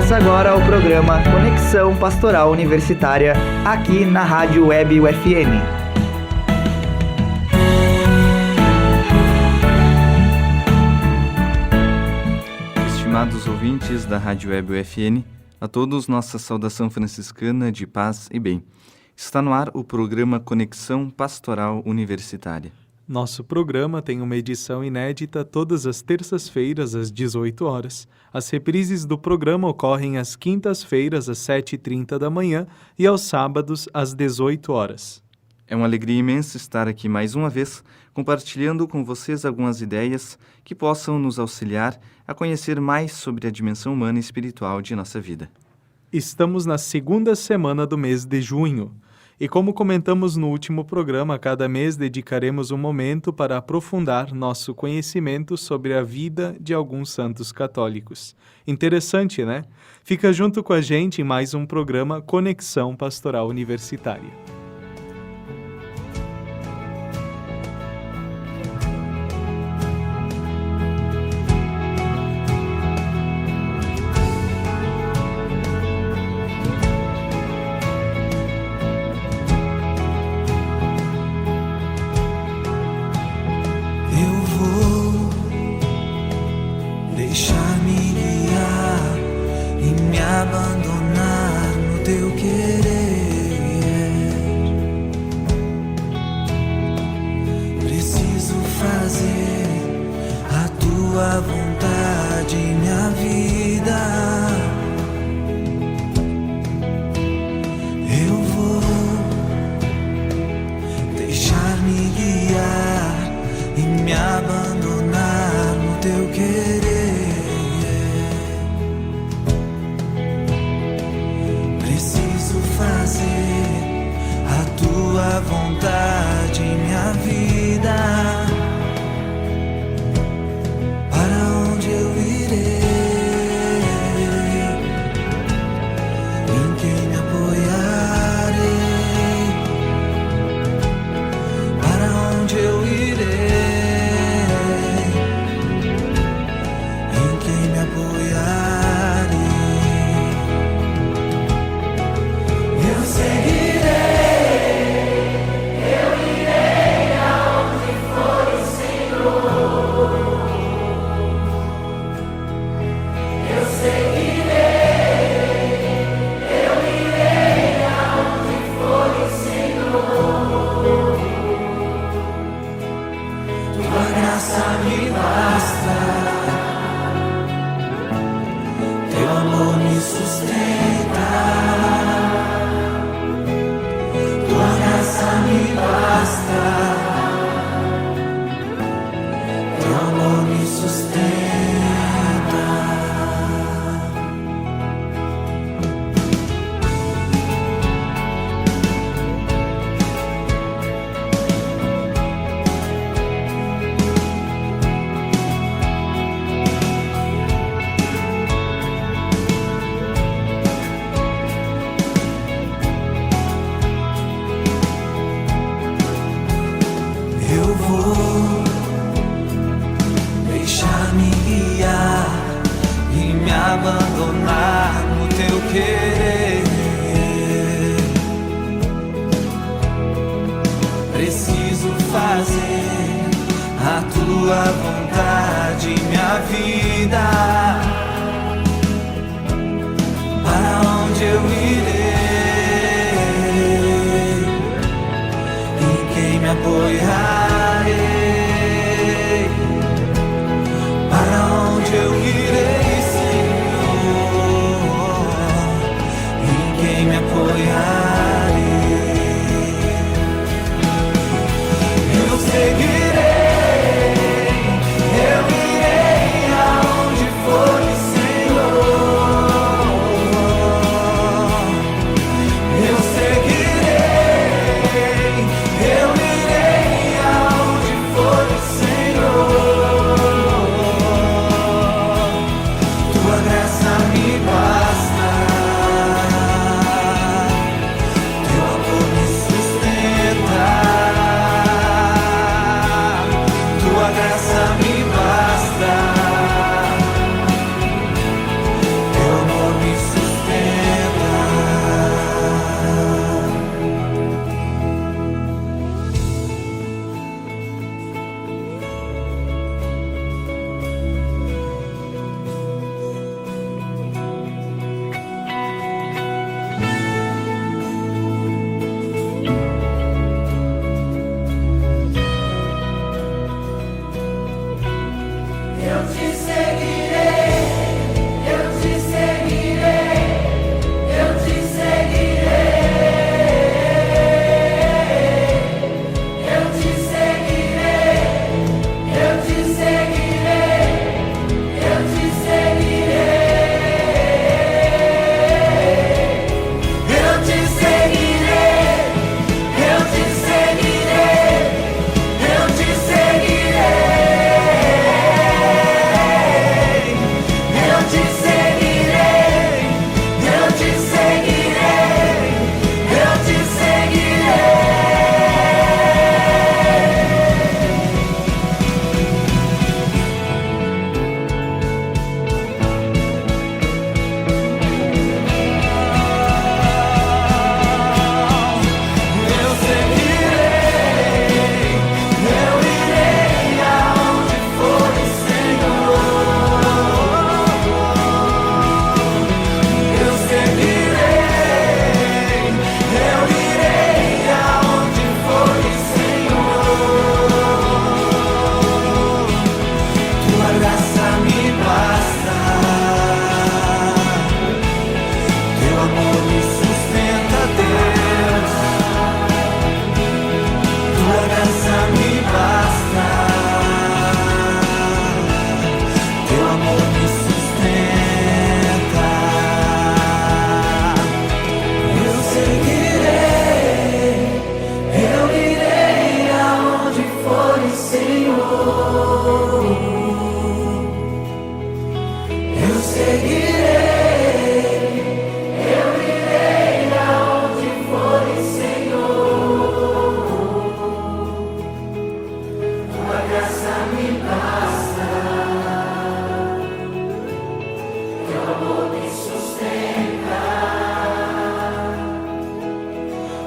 Começa agora o programa Conexão Pastoral Universitária, aqui na Rádio Web UFN. Estimados ouvintes da Rádio Web UFN, a todos nossa saudação franciscana de paz e bem. Está no ar o programa Conexão Pastoral Universitária. Nosso programa tem uma edição inédita todas as terças-feiras às 18 horas. As reprises do programa ocorrem às quintas-feiras às 7h30 da manhã e aos sábados às 18 horas. É uma alegria imensa estar aqui mais uma vez, compartilhando com vocês algumas ideias que possam nos auxiliar a conhecer mais sobre a dimensão humana e espiritual de nossa vida. Estamos na segunda semana do mês de junho. E como comentamos no último programa, cada mês dedicaremos um momento para aprofundar nosso conhecimento sobre a vida de alguns santos católicos. Interessante, né? Fica junto com a gente em mais um programa Conexão Pastoral Universitária. Tua vontade, minha vida, eu vou deixar-me guiar e me abandonar no teu querer. Preciso fazer a tua vontade, minha vida. Abandonar no teu querer. Preciso fazer a tua vontade, minha vida. Para onde eu irei? Em quem me apoiarei? Para onde eu irei? Me apoiarei, eu seguirei, eu irei aonde for, Senhor. Eu seguirei, eu irei aonde for, Senhor. Tua graça me basta. Teu amor me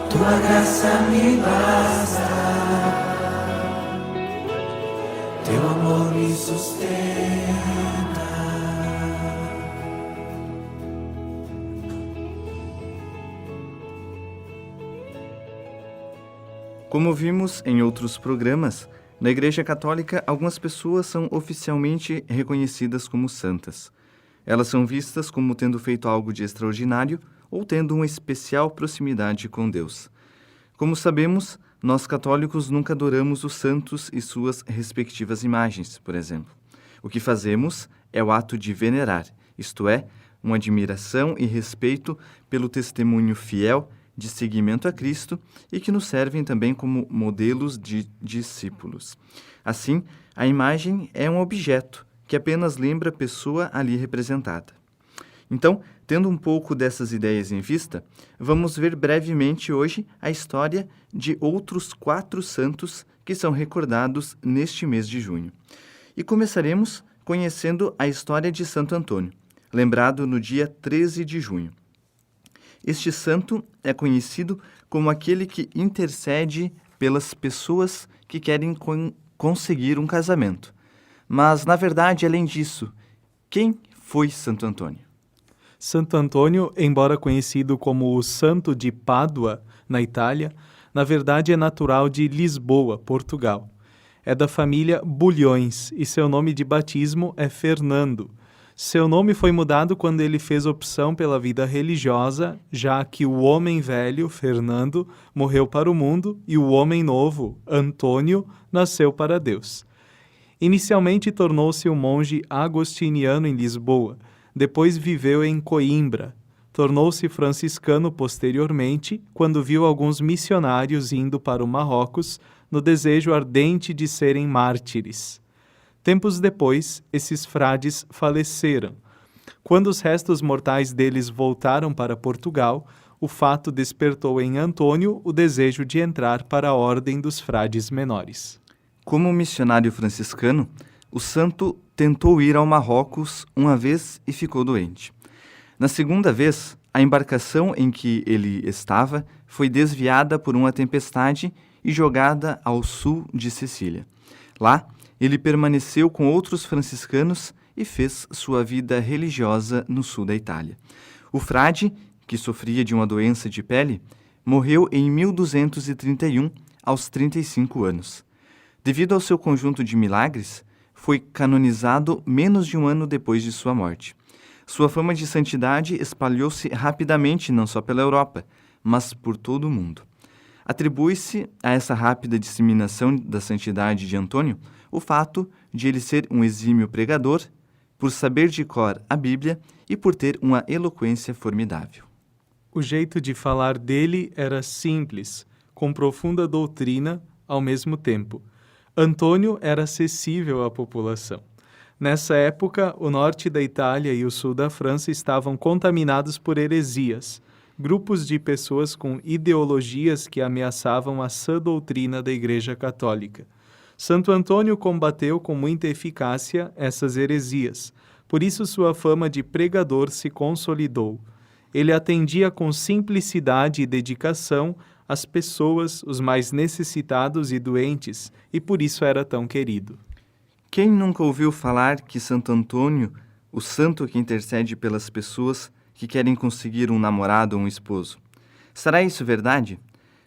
Tua graça me basta, teu amor me sustenta. Como vimos em outros programas, na Igreja Católica, algumas pessoas são oficialmente reconhecidas como santas. Elas são vistas como tendo feito algo de extraordinário ou tendo uma especial proximidade com Deus. Como sabemos, nós católicos nunca adoramos os santos e suas respectivas imagens, por exemplo. O que fazemos é o ato de venerar, isto é, uma admiração e respeito pelo testemunho fiel de seguimento a Cristo e que nos servem também como modelos de discípulos. Assim, a imagem é um objeto que apenas lembra a pessoa ali representada. Então, tendo um pouco dessas ideias em vista, vamos ver brevemente hoje a história de outros 4 santos que são recordados neste mês de junho. E começaremos conhecendo a história de Santo Antônio, lembrado no dia 13 de junho. Este santo é conhecido como aquele que intercede pelas pessoas que querem conseguir um casamento. Mas, na verdade, além disso, quem foi Santo Antônio? Santo Antônio, embora conhecido como o Santo de Pádua, na Itália, na verdade é natural de Lisboa, Portugal. É da família Bulhões e seu nome de batismo é Fernando. Seu nome foi mudado quando ele fez opção pela vida religiosa, já que o homem velho, Fernando, morreu para o mundo e o homem novo, Antônio, nasceu para Deus. Inicialmente tornou-se um monge agostiniano em Lisboa, depois viveu em Coimbra. Tornou-se franciscano posteriormente, quando viu alguns missionários indo para o Marrocos, no desejo ardente de serem mártires. Tempos depois, esses frades faleceram. Quando os restos mortais deles voltaram para Portugal, o fato despertou em Antônio o desejo de entrar para a ordem dos frades menores. Como missionário franciscano, o santo tentou ir ao Marrocos uma vez e ficou doente. Na segunda vez, a embarcação em que ele estava foi desviada por uma tempestade e jogada ao sul de Sicília. Lá, ele permaneceu com outros franciscanos e fez sua vida religiosa no sul da Itália. O frade, que sofria de uma doença de pele, morreu em 1231, aos 35 anos. Devido ao seu conjunto de milagres, foi canonizado menos de um ano depois de sua morte. Sua fama de santidade espalhou-se rapidamente não só pela Europa, mas por todo o mundo. Atribui-se a essa rápida disseminação da santidade de Antônio o fato de ele ser um exímio pregador, por saber de cor a Bíblia e por ter uma eloquência formidável. O jeito de falar dele era simples, com profunda doutrina ao mesmo tempo. Antônio era acessível à população. Nessa época, o norte da Itália e o sul da França estavam contaminados por heresias, grupos de pessoas com ideologias que ameaçavam a sã doutrina da Igreja Católica. Santo Antônio combateu com muita eficácia essas heresias, por isso sua fama de pregador se consolidou. Ele atendia com simplicidade e dedicação as pessoas, os mais necessitados e doentes, e por isso era tão querido. Quem nunca ouviu falar que Santo Antônio, o santo que intercede pelas pessoas que querem conseguir um namorado ou um esposo? Será isso verdade?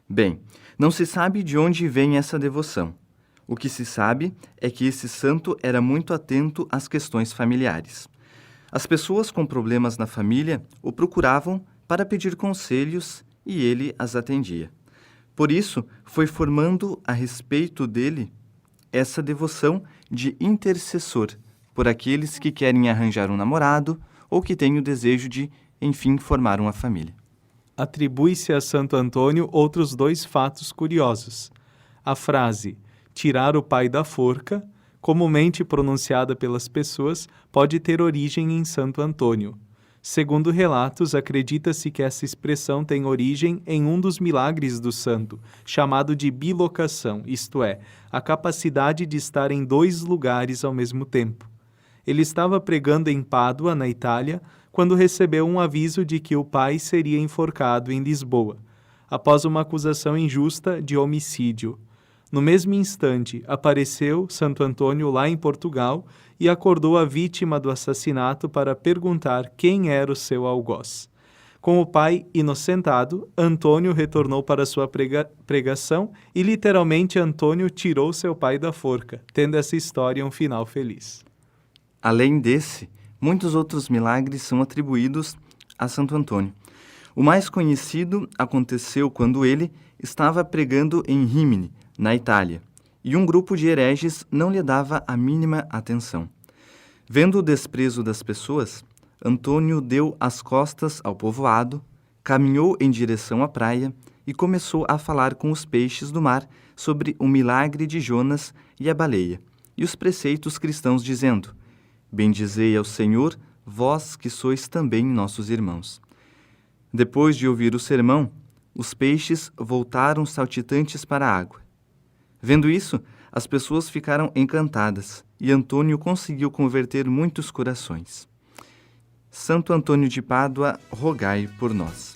Bem, não se sabe de onde vem essa devoção. O que se sabe é que esse santo era muito atento às questões familiares. As pessoas com problemas na família o procuravam para pedir conselhos e ele as atendia. Por isso, foi formando a respeito dele essa devoção de intercessor por aqueles que querem arranjar um namorado ou que têm o desejo de, enfim, formar uma família. Atribui-se a Santo Antônio outros 2 fatos curiosos. A frase tirar o pai da forca, comumente pronunciada pelas pessoas, pode ter origem em Santo Antônio. Segundo relatos, acredita-se que essa expressão tem origem em um dos milagres do santo, chamado de bilocação, isto é, a capacidade de estar em 2 lugares ao mesmo tempo. Ele estava pregando em Pádua, na Itália, quando recebeu um aviso de que o pai seria enforcado em Lisboa, após uma acusação injusta de homicídio. No mesmo instante, apareceu Santo Antônio lá em Portugal e acordou a vítima do assassinato para perguntar quem era o seu algoz. Com o pai inocentado, Antônio retornou para sua pregação e literalmente Antônio tirou seu pai da forca, tendo essa história um final feliz. Além desse, muitos outros milagres são atribuídos a Santo Antônio. O mais conhecido aconteceu quando ele estava pregando em Rímini, na Itália, e um grupo de hereges não lhe dava a mínima atenção. Vendo o desprezo das pessoas, Antônio deu as costas ao povoado, caminhou em direção à praia e começou a falar com os peixes do mar sobre o milagre de Jonas e a baleia, e os preceitos cristãos, dizendo: Bendizei ao Senhor, vós que sois também nossos irmãos. Depois de ouvir o sermão, os peixes voltaram saltitantes para a água. Vendo isso, as pessoas ficaram encantadas e Antônio conseguiu converter muitos corações. Santo Antônio de Pádua, rogai por nós.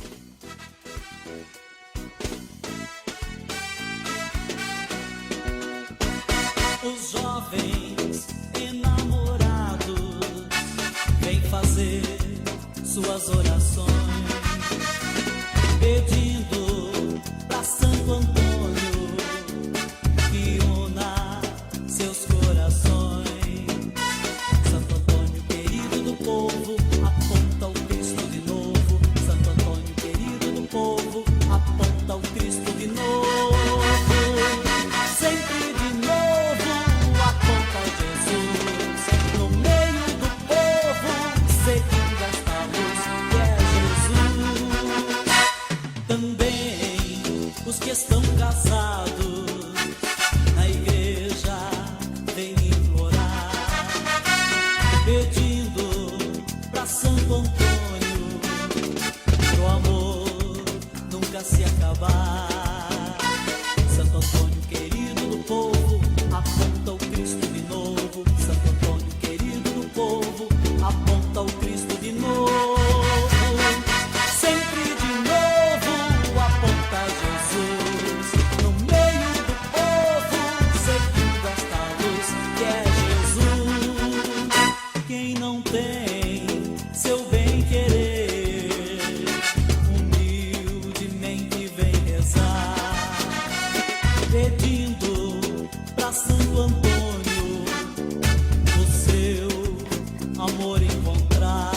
Os jovens enamorados vêm fazer suas orações, pedindo para Santo Antônio que una seus corações. Santo Antônio, querido do povo, aponta o Cristo de novo. Santo Antônio, querido do povo, aponta o Cristo de novo. Sempre de novo aponta Jesus no meio do povo, seguindo esta luz que é Jesus. Também os que estão casados na igreja vêm implorar, pedindo pra Santo Antônio pro amor nunca se acabar. Santo Antônio, querido do povo, aponta o Cristo de novo. Santo Antônio, querido do povo, aponta o Cristo de novo. Sempre de novo aponta Jesus no meio do povo, seguindo esta luz que é Jesus. Quem não tem seu bem-querer, humildemente vem rezar, pedindo pra Santo Antônio o seu amor encontrar.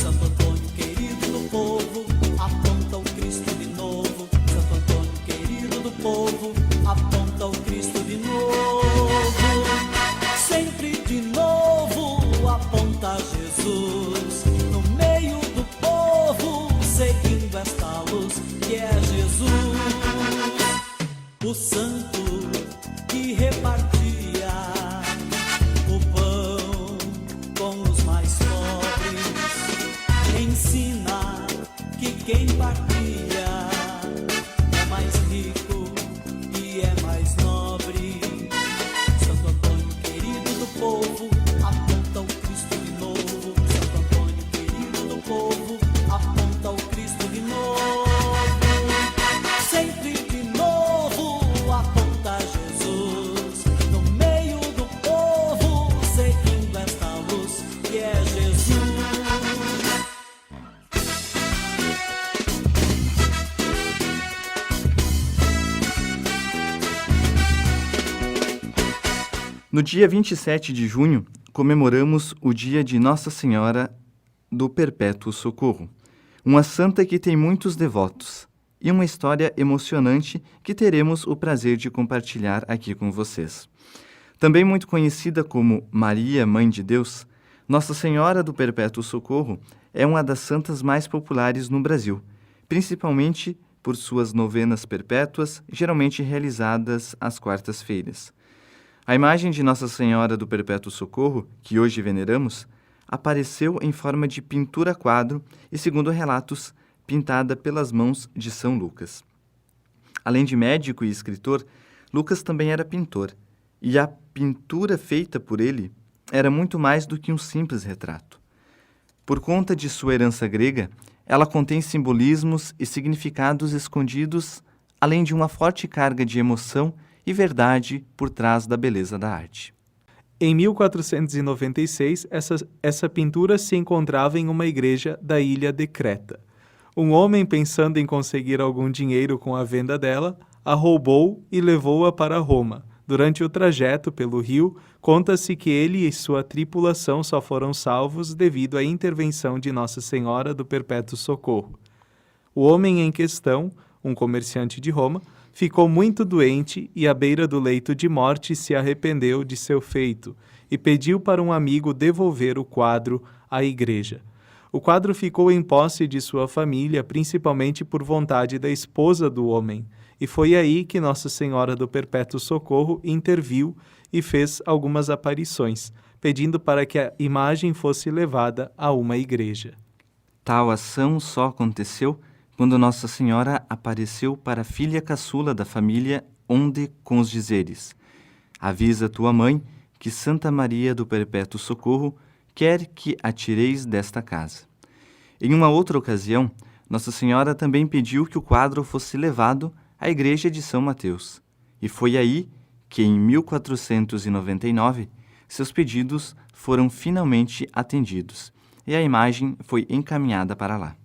Santo Antônio, querido do povo, aponta o Cristo de novo. Santo Antônio, querido do povo, aponta o Cristo de novo. Sempre de novo aponta Jesus no meio do povo, seguindo esta luz que é Jesus. O santo que repartia o pão com os mais pobres ensina que quem partilha é mais rico e é mais nobre. Santo Antônio, querido do povo, aponta o Cristo de novo. Santo Antônio, querido do povo, aponta o Cristo de novo. Sempre de novo aponta Jesus no meio do povo, seguindo esta luz que é Jesus. No dia 27 de junho, comemoramos o dia de Nossa Senhora do Perpétuo Socorro, uma santa que tem muitos devotos e uma história emocionante que teremos o prazer de compartilhar aqui com vocês. Também muito conhecida como Maria, Mãe de Deus, Nossa Senhora do Perpétuo Socorro é uma das santas mais populares no Brasil, principalmente por suas novenas perpétuas, geralmente realizadas às quartas-feiras. A imagem de Nossa Senhora do Perpétuo Socorro, que hoje veneramos, apareceu em forma de pintura a quadro e, segundo relatos, pintada pelas mãos de São Lucas. Além de médico e escritor, Lucas também era pintor, e a pintura feita por ele era muito mais do que um simples retrato. Por conta de sua herança grega, ela contém simbolismos e significados escondidos, além de uma forte carga de emoção e verdade por trás da beleza da arte. Em 1496, essa pintura se encontrava em uma igreja da ilha de Creta. Um homem, pensando em conseguir algum dinheiro com a venda dela, a roubou e levou-a para Roma. Durante o trajeto pelo rio, conta-se que ele e sua tripulação só foram salvos devido à intervenção de Nossa Senhora do Perpétuo Socorro. O homem em questão, um comerciante de Roma, ficou muito doente e, à beira do leito de morte, se arrependeu de seu feito e pediu para um amigo devolver o quadro à igreja. O quadro ficou em posse de sua família, principalmente por vontade da esposa do homem, e foi aí que Nossa Senhora do Perpétuo Socorro interviu e fez algumas aparições, pedindo para que a imagem fosse levada a uma igreja. Tal ação só aconteceu quando Nossa Senhora apareceu para a filha caçula da família, onde com os dizeres: avisa tua mãe que Santa Maria do Perpétuo Socorro quer que a tireis desta casa. Em uma outra ocasião, Nossa Senhora também pediu que o quadro fosse levado à igreja de São Mateus, e foi aí que, em 1499, seus pedidos foram finalmente atendidos, e a imagem foi encaminhada para lá.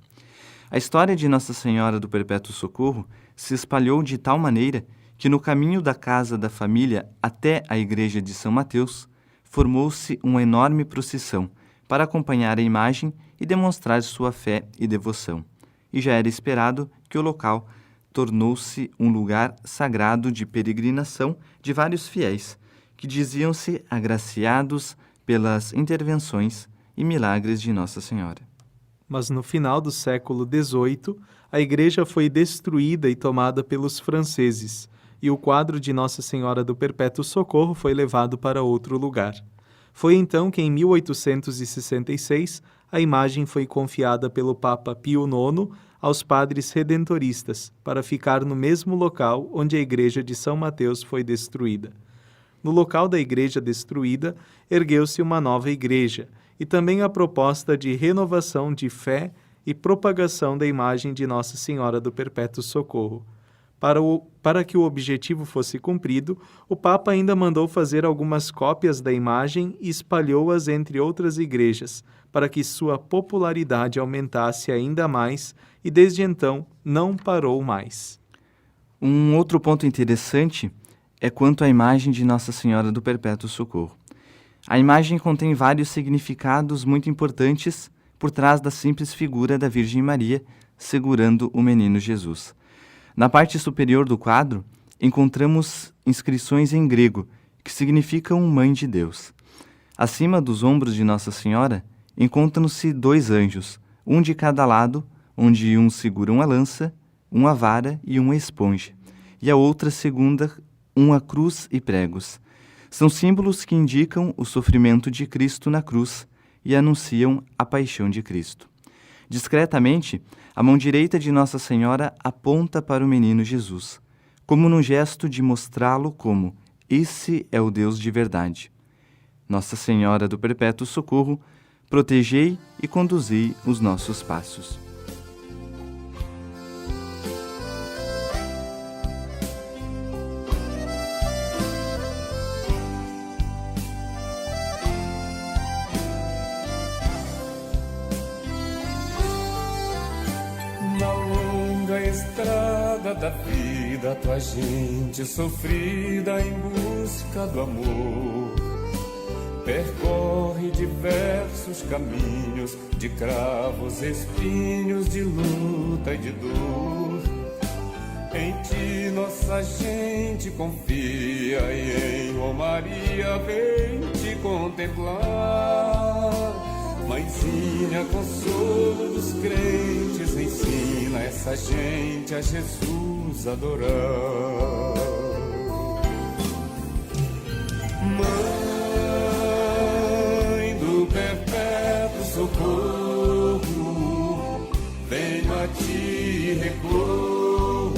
A história de Nossa Senhora do Perpétuo Socorro se espalhou de tal maneira que, no caminho da casa da família até a igreja de São Mateus, formou-se uma enorme procissão para acompanhar a imagem e demonstrar sua fé e devoção. E já era esperado que o local tornou-se um lugar sagrado de peregrinação de vários fiéis, que diziam-se agraciados pelas intervenções e milagres de Nossa Senhora. Mas no final do século XVIII, a igreja foi destruída e tomada pelos franceses, e o quadro de Nossa Senhora do Perpétuo Socorro foi levado para outro lugar. Foi então que, em 1866, a imagem foi confiada pelo Papa Pio IX aos padres redentoristas, para ficar no mesmo local onde a igreja de São Mateus foi destruída. No local da igreja destruída, ergueu-se uma nova igreja, e também a proposta de renovação de fé e propagação da imagem de Nossa Senhora do Perpétuo Socorro. Para que o objetivo fosse cumprido, o Papa ainda mandou fazer algumas cópias da imagem e espalhou-as entre outras igrejas, para que sua popularidade aumentasse ainda mais, e desde então não parou mais. Um outro ponto interessante é quanto à imagem de Nossa Senhora do Perpétuo Socorro. A imagem contém vários significados muito importantes por trás da simples figura da Virgem Maria segurando o menino Jesus. Na parte superior do quadro, encontramos inscrições em grego, que significam Mãe de Deus. Acima dos ombros de Nossa Senhora, encontram-se 2 anjos, um de cada lado, onde um segura uma lança, uma vara e uma esponja, e a outra segunda uma cruz e pregos. São símbolos que indicam o sofrimento de Cristo na cruz e anunciam a paixão de Cristo. Discretamente, a mão direita de Nossa Senhora aponta para o menino Jesus, como num gesto de mostrá-lo como esse é o Deus de verdade. Nossa Senhora do Perpétuo Socorro, protegei e conduzei os nossos passos. Na longa estrada da vida, tua gente sofrida em busca do amor percorre diversos caminhos de cravos, espinhos, de luta e de dor. Em ti nossa gente confia e em Maria vem te contemplar. Mãezinha, consolo dos crentes, ensina essa gente a Jesus adorar. Mãe do Perpétuo Socorro, venho a ti recorro,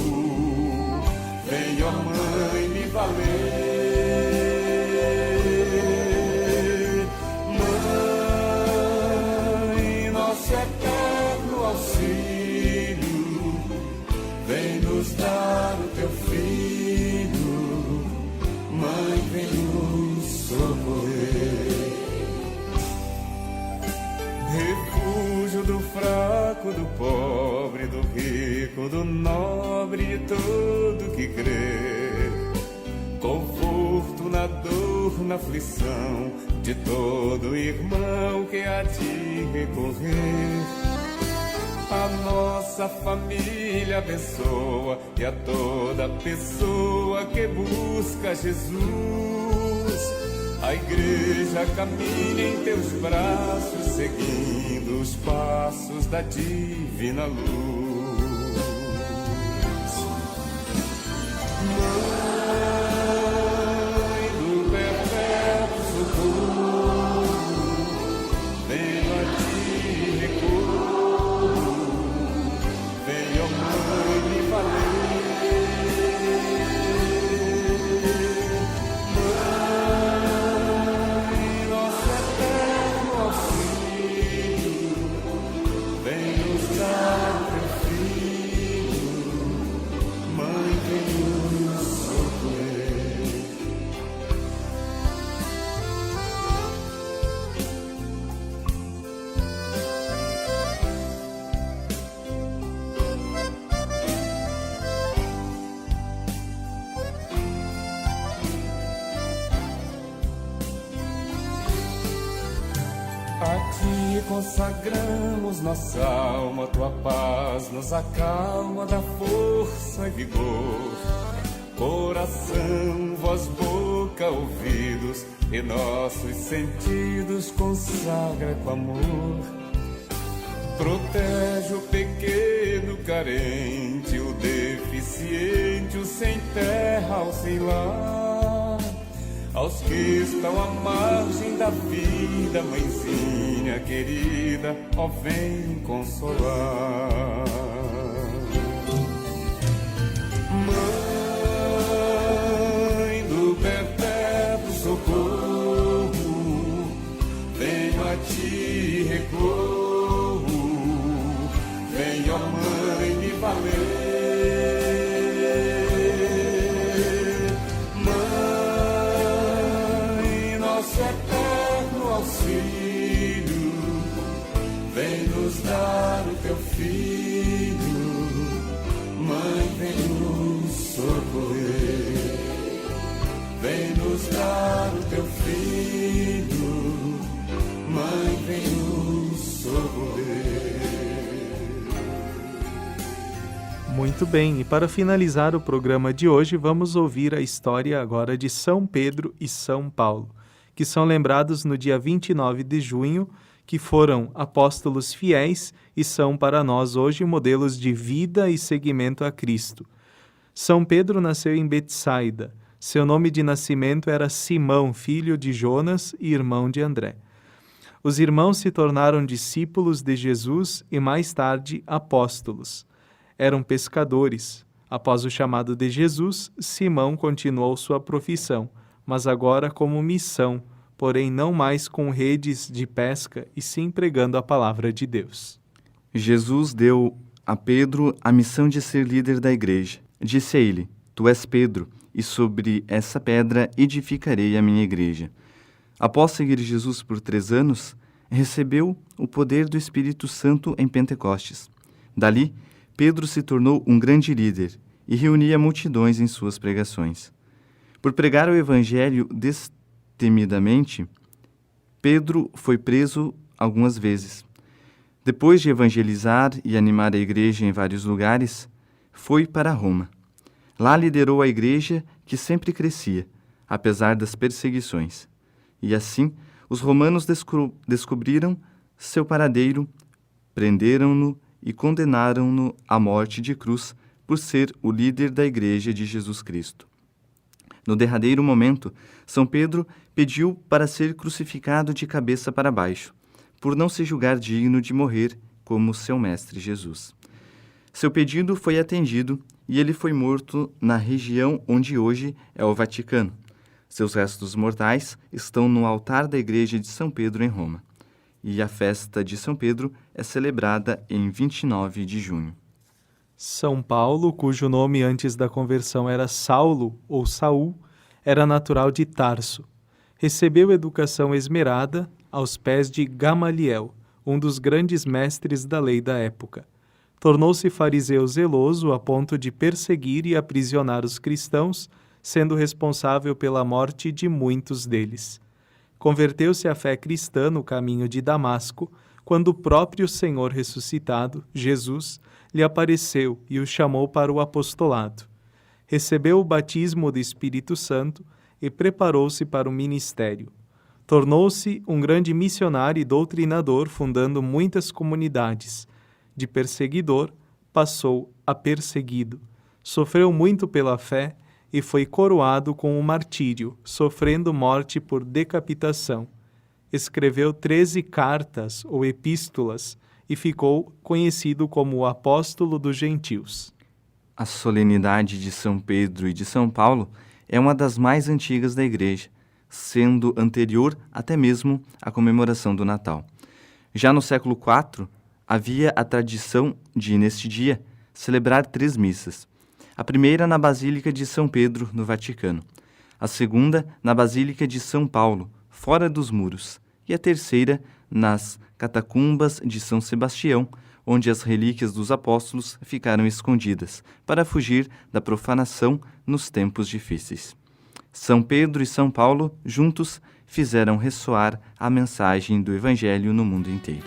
venho, ó Mãe, me valer. nosso eterno auxílio, vem nos dar o teu filho. Mãe, vem nos socorrer. Refúgio do fraco, do pobre, do rico, do nobre, de todo que crê. Conforto na dor, na aflição, de todo irmão que há de recorrer. A nossa família abençoa e a toda pessoa que busca Jesus. A igreja caminha em teus braços, seguindo os passos da divina luz. Mãe do perpétuo socorro, venho a ti recorro. Vem, ó Mãe, me valer. A ti consagramos nossa alma, tua paz nos acalma, dá força e vigor. Coração, voz, boca, ouvidos e nossos sentidos consagra com amor. Protege o pequeno carente, o deficiente, o sem terra, o sem lar. Aos que estão à margem da vida, mãezinha querida, ó vem consolar. Mãe do perpétuo socorro, venho a ti recorro. Vem, ó Mãe, me valer. Auxílio, vem nos dar o teu filho. Mãe, vem nos socorrer. Vem nos dar o teu filho. Mãe, vem nos socorrer. Muito bem, e para finalizar o programa de hoje, vamos ouvir a história agora de São Pedro e São Paulo, que são lembrados no dia 29 de junho, que foram apóstolos fiéis e são para nós hoje modelos de vida e seguimento a Cristo. São Pedro nasceu em Betsaida. Seu nome de nascimento era Simão, filho de Jonas e irmão de André. Os irmãos se tornaram discípulos de Jesus e mais tarde apóstolos. Eram pescadores. Após o chamado de Jesus, Simão continuou sua profissão, mas agora como missão, porém não mais com redes de pesca, e sim pregando a palavra de Deus. Jesus deu a Pedro a missão de ser líder da igreja. Disse a ele: Tu és Pedro, e sobre essa pedra edificarei a minha igreja. Após seguir Jesus por 3 anos, recebeu o poder do Espírito Santo em Pentecostes. Dali, Pedro se tornou um grande líder e reunia multidões em suas pregações. Por pregar o Evangelho destemidamente, Pedro foi preso algumas vezes. Depois de evangelizar e animar a igreja em vários lugares, foi para Roma. Lá liderou a igreja, que sempre crescia, apesar das perseguições. E assim, os romanos descobriram seu paradeiro, prenderam-no e condenaram-no à morte de cruz por ser o líder da igreja de Jesus Cristo. No derradeiro momento, São Pedro pediu para ser crucificado de cabeça para baixo, por não se julgar digno de morrer como seu mestre Jesus. Seu pedido foi atendido e ele foi morto na região onde hoje é o Vaticano. Seus restos mortais estão no altar da igreja de São Pedro em Roma. e a festa de São Pedro é celebrada em 29 de junho. São Paulo, cujo nome antes da conversão era Saulo ou Saul, era natural de Tarso. Recebeu educação esmerada aos pés de Gamaliel, um dos grandes mestres da lei da época. Tornou-se fariseu zeloso a ponto de perseguir e aprisionar os cristãos, sendo responsável pela morte de muitos deles. Converteu-se à fé cristã no caminho de Damasco, quando o próprio Senhor ressuscitado, Jesus, lhe apareceu e o chamou para o apostolado. Recebeu o batismo do Espírito Santo e preparou-se para o ministério. Tornou-se um grande missionário e doutrinador, fundando muitas comunidades. De perseguidor, passou a perseguido. Sofreu muito pela fé e foi coroado com o martírio, sofrendo morte por decapitação. Escreveu 13 cartas ou epístolas e ficou conhecido como o apóstolo dos gentios. A solenidade de São Pedro e de São Paulo é uma das mais antigas da Igreja, sendo anterior até mesmo à comemoração do Natal. Já no século IV, havia a tradição de, neste dia, celebrar 3 missas. A primeira na Basílica de São Pedro, no Vaticano. A segunda na Basílica de São Paulo, fora dos muros. E a terceira nas catacumbas de São Sebastião, onde as relíquias dos apóstolos ficaram escondidas, para fugir da profanação nos tempos difíceis. São Pedro e São Paulo, juntos, fizeram ressoar a mensagem do Evangelho no mundo inteiro.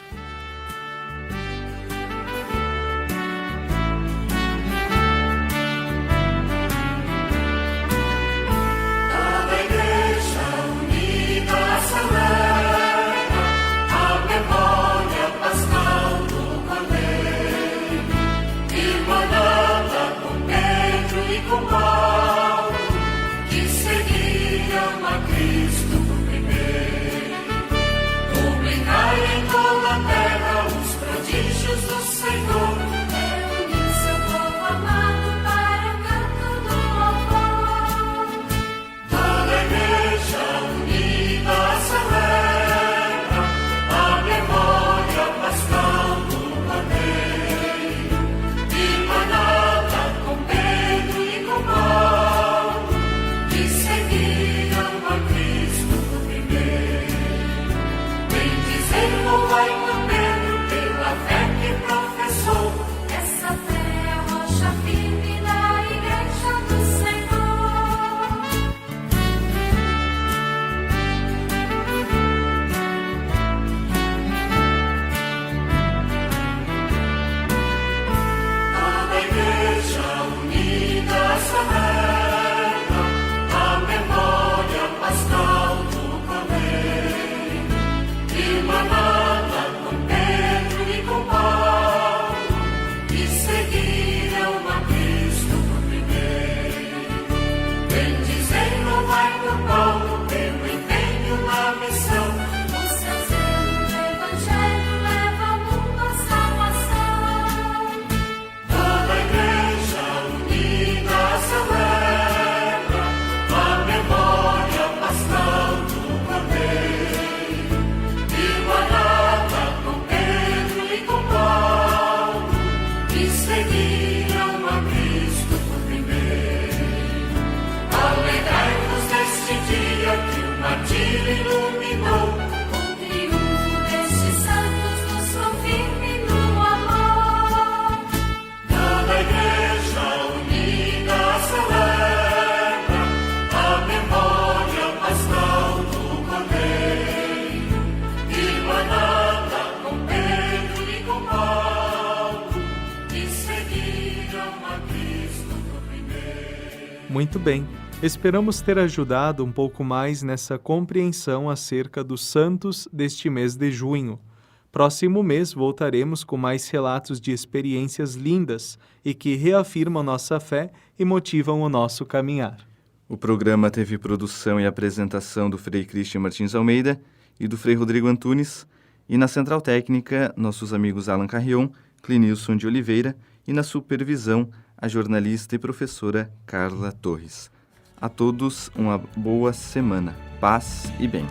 Muito bem, esperamos ter ajudado um pouco mais nessa compreensão acerca dos santos deste mês de junho. Próximo mês voltaremos com mais relatos de experiências lindas e que reafirmam nossa fé e motivam o nosso caminhar. O programa teve produção e apresentação do Frei Cristian Martins Almeida e do Frei Rodrigo Antunes, e na Central Técnica, nossos amigos Alan Carrion, Clinilson de Oliveira, e na supervisão, a jornalista e professora Carla Torres. A todos uma boa semana, paz e bem.